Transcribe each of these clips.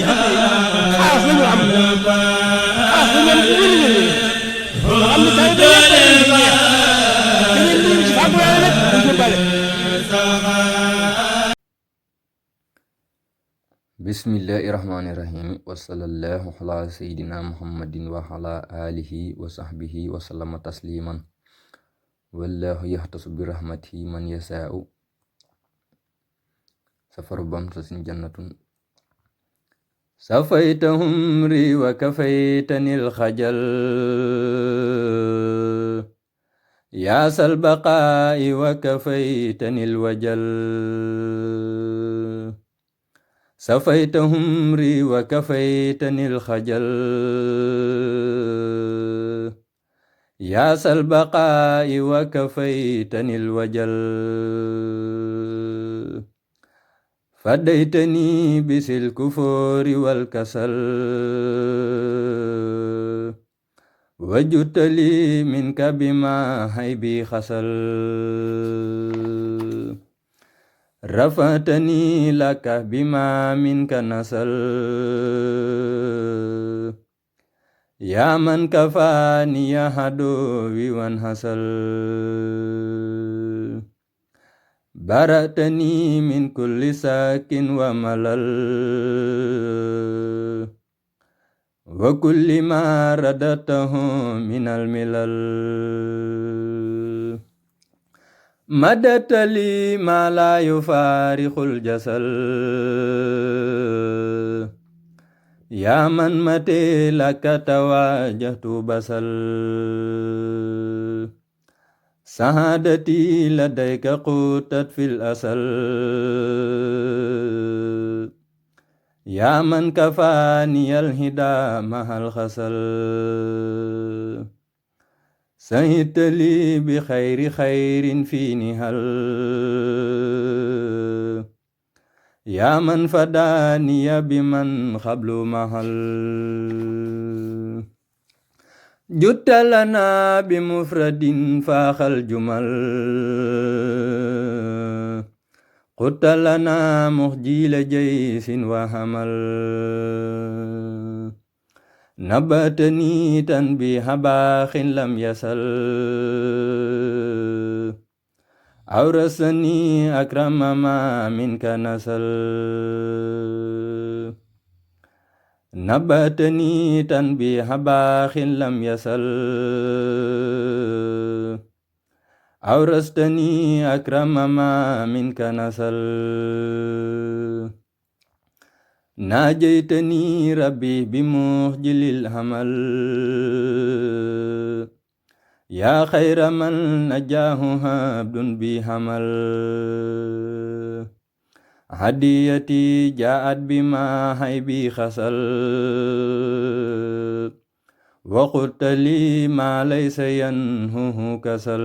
xaas la ñu am xaas la ñu am wér nga xam ne tey da ngeen dugg ci fàggu yàlla nag duñ ko bale. bismillahi rahmani rahim wa sallallahu ala sayyidina muhammadin wa ala alihi wa sahbihi wa sallama tasliman wallahu yaxtasu bi rahmatihi man yasaa'u safaru bamsasin jannatun safayta humri wa kafaytani alxajal yaasal baqaa'i wa kafaytani alwajal safayta humri wa kafaytani alxajal yaasal baqaa'i wa kafaytani alwajal fadaytani bisil kufoori wal kasal wajutali minka bima haybi xasal rafatani laka bima minka nasal ya man kafani ya hadowi wan hasal baratani min kulli sakin wa malal wa kulli ma radatahu min al milal madatali ma la yufarixul jasal ya man mate laka tawajahtu basal sahadati ladayka qutat fil asal ya man kafani al hida mahal khasal sahitali bi khayri khayrin fi nihal ya man fadaniya biman khablu mahal juttalana bi mufradin fakhal jumal quttalana mukhjila jaysin wa hamal nabatani tanbiha baaxin lam yasal awrasani akrama ma minka nasal nabatani tanbiha baaxin lam yasal awrastani akrama ma minka nasal naajaytani rabbi bi muxjilil hamal yaa xayra man najaahu habdun bi hamal hadiyati jaat bi ma haybi xasal wa qultali ma laysa yanhuhu kasal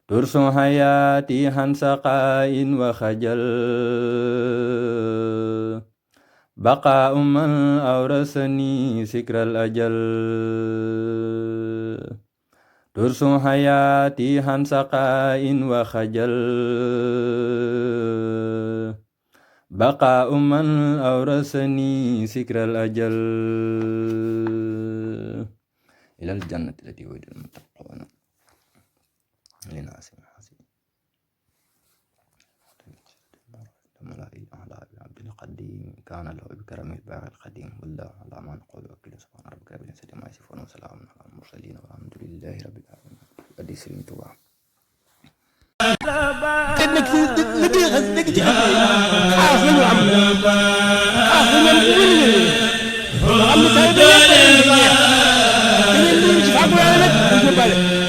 tursu hayati han saqain wa khajal baqa man awrasani sikral ajal tursu hayati han saqain wa khajal baqa man awrasani sikral ajal ilal jannati lati wa'ida al-muttaquna لناس حسين ملائي أعلى بعبد القديم كان له بكرم الباغي القديم والله على ما نقول وكيل سبحان ربك رب العزة عما يصفون وسلام على المرسلين والحمد لله رب العالمين ادي سلم توبا nag ci liggéey xas dëgg ci xas yi xaas la ñu am xaas la ñu am wér nga xam ne tey da ngeen dugg ci fàggu yàlla nag duñ ko bale.